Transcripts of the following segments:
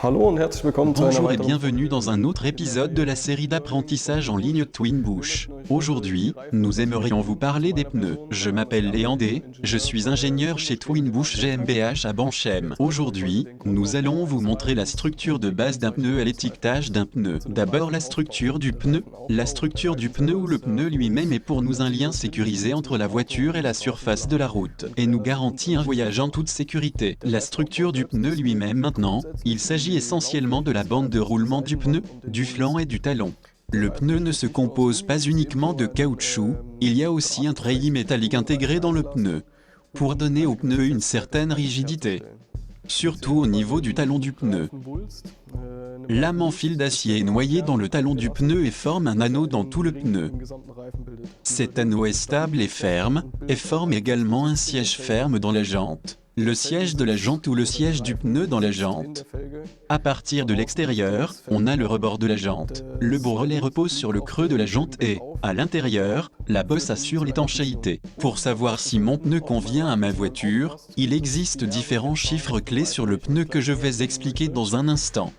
Hallo und herzlich willkommen zu einer Bonjour et weiteren bienvenue dans un autre épisode de la série d'apprentissage en ligne Twinbush. Aujourd'hui, nous aimerions vous parler des pneus. Je m'appelle Léandé, je suis ingénieur chez Twinbush GmbH à Banchem. Aujourd'hui, nous allons vous montrer la structure de base d'un pneu et l'étiquetage d'un pneu. D'abord la structure du pneu. La structure du pneu ou le pneu lui-même est pour nous un lien sécurisé entre la voiture et la surface de la route, et nous garantit un voyage en toute sécurité. La structure du pneu lui-même maintenant, il s'agit essentiellement de la bande de roulement du pneu, du flanc et du talon. Le pneu ne se compose pas uniquement de caoutchouc, il y a aussi un treillis métallique intégré dans le pneu, pour donner au pneu une certaine rigidité, surtout au niveau du talon du pneu. Lame en fil d'acier est noyée dans le talon du pneu et forme un anneau dans tout le pneu. Cet anneau est stable et ferme, et forme également un siège ferme dans la jante. Le siège de la jante ou le siège du pneu dans la jante. À partir de l'extérieur, on a le rebord de la jante. Le bourrelet repose sur le creux de la jante et, à l'intérieur, la bosse assure l'étanchéité. Pour savoir si mon pneu convient à ma voiture, il existe différents chiffres clés sur le pneu que je vais expliquer dans un instant.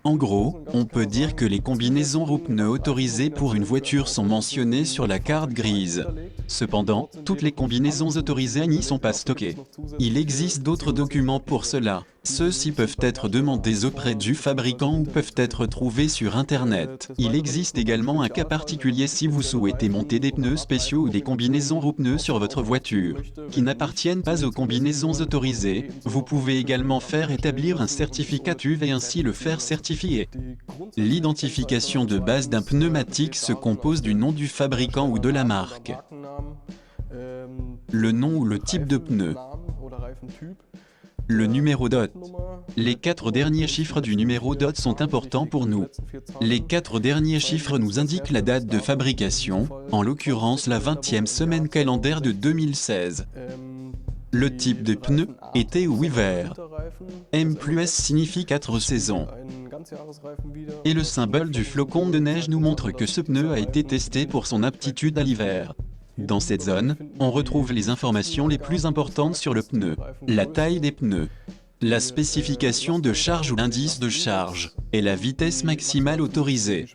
En gros, on peut dire que les combinaisons roues-pneus autorisées pour une voiture sont mentionnées sur la carte grise. Cependant, toutes les combinaisons autorisées n'y sont pas stockées. Il existe d'autres documents pour cela. Ceux-ci peuvent être demandés auprès du fabricant ou peuvent être trouvés sur Internet. Il existe également un cas particulier si vous souhaitez monter des pneus spéciaux ou des combinaisons roues-pneus sur votre voiture, qui n'appartiennent pas aux combinaisons autorisées. Vous pouvez également faire établir un certificat TÜV et ainsi le faire certifier. L'identification de base d'un pneumatique se compose du nom du fabricant ou de la marque, le nom ou le type de pneu, le numéro DOT. Les 4 derniers chiffres du numéro DOT sont importants pour nous. Les 4 derniers chiffres nous indiquent la date de fabrication, en l'occurrence la 20e semaine calendaire de 2016. Le type de pneu, été ou hiver. M plus S signifie 4 saisons. Et le symbole du flocon de neige nous montre que ce pneu a été testé pour son aptitude à l'hiver. Dans cette zone, on retrouve les informations les plus importantes sur le pneu, la taille des pneus, la spécification de charge ou l'indice de charge, et la vitesse maximale autorisée,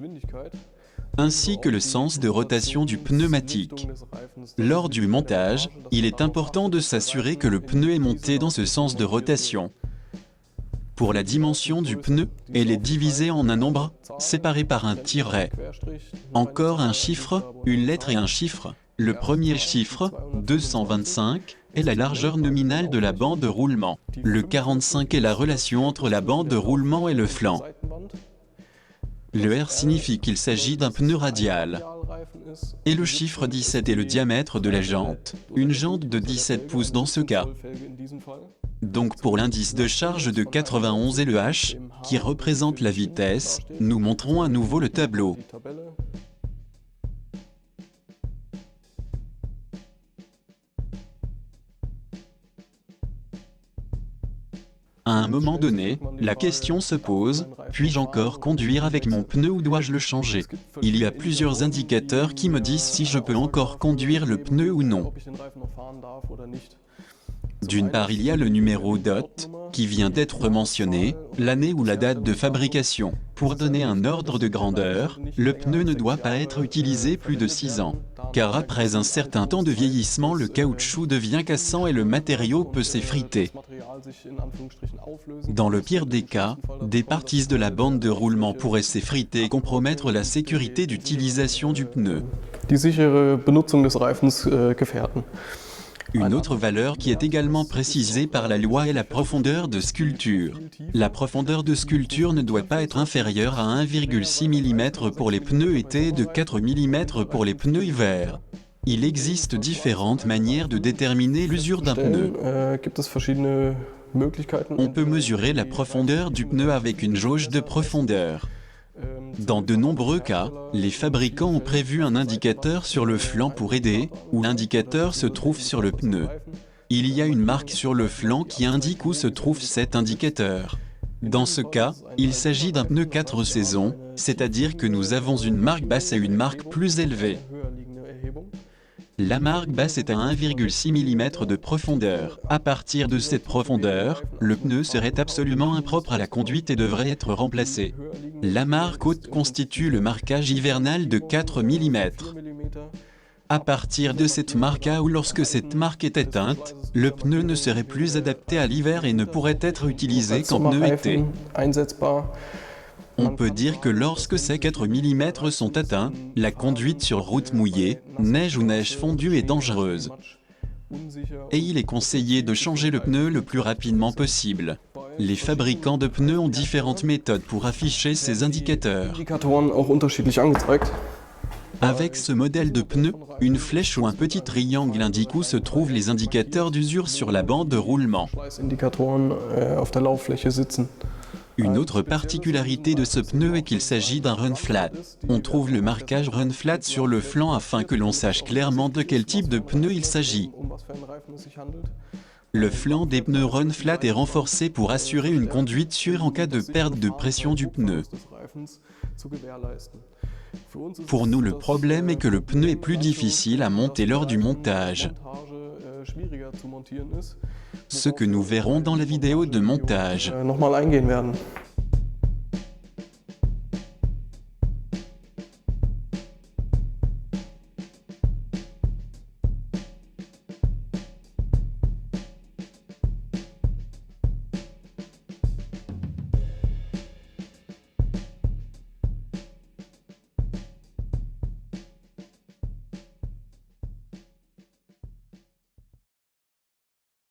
ainsi que le sens de rotation du pneumatique. Lors du montage, il est important de s'assurer que le pneu est monté dans ce sens de rotation. Pour la dimension du pneu, elle est divisée en un nombre, séparé par un tiret. Encore un chiffre, une lettre et un chiffre. Le premier chiffre, 225, est la largeur nominale de la bande de roulement. Le 45 est la relation entre la bande de roulement et le flanc. Le R signifie qu'il s'agit d'un pneu radial. Et le chiffre 17 est le diamètre de la jante, une jante de 17 pouces dans ce cas. Donc pour l'indice de charge de 91 et le H, qui représente la vitesse, nous montrons à nouveau le tableau. À un moment donné, la question se pose, puis-je encore conduire avec mon pneu ou dois-je le changer? Il y a plusieurs indicateurs qui me disent si je peux encore conduire le pneu ou non. D'une part, il y a le numéro DOT, qui vient d'être mentionné, l'année ou la date de fabrication. Pour donner un ordre de grandeur, le pneu ne doit pas être utilisé plus de 6 ans, car après un certain temps de vieillissement, le caoutchouc devient cassant et le matériau peut s'effriter. Dans le pire des cas, des parties de la bande de roulement pourraient s'effriter et compromettre la sécurité d'utilisation du pneu. Die sichere Benutzung des Reifens gefährden. Une autre valeur qui est également précisée par la loi est la profondeur de sculpture. La profondeur de sculpture ne doit pas être inférieure à 1,6 mm pour les pneus été et de 4 mm pour les pneus hiver. Il existe différentes manières de déterminer l'usure d'un pneu. On peut mesurer la profondeur du pneu avec une jauge de profondeur. Dans de nombreux cas, les fabricants ont prévu un indicateur sur le flanc pour aider, où l'indicateur se trouve sur le pneu. Il y a une marque sur le flanc qui indique où se trouve cet indicateur. Dans ce cas, il s'agit d'un pneu 4 saisons, c'est-à-dire que nous avons une marque basse et une marque plus élevée. La marque basse est à 1,6 mm de profondeur. À partir de cette profondeur, le pneu serait absolument impropre à la conduite et devrait être remplacé. La marque haute constitue le marquage hivernal de 4 mm. À partir de cette marque A ou lorsque cette marque est éteinte, le pneu ne serait plus adapté à l'hiver et ne pourrait être utilisé qu'en pneu été. On peut dire que lorsque ces 4 mm sont atteints, la conduite sur route mouillée, neige ou neige fondue est dangereuse. Et il est conseillé de changer le pneu le plus rapidement possible. Les fabricants de pneus ont différentes méthodes pour afficher ces indicateurs. Avec ce modèle de pneu, une flèche ou un petit triangle indique où se trouvent les indicateurs d'usure sur la bande de roulement. Une autre particularité de ce pneu est qu'il s'agit d'un run flat. On trouve le marquage run flat sur le flanc afin que l'on sache clairement de quel type de pneu il s'agit. Le flanc des pneus run flat est renforcé pour assurer une conduite sûre en cas de perte de pression du pneu. Pour nous, le problème est que le pneu est plus difficile à monter lors du montage. Ce que nous verrons dans la vidéo de montage.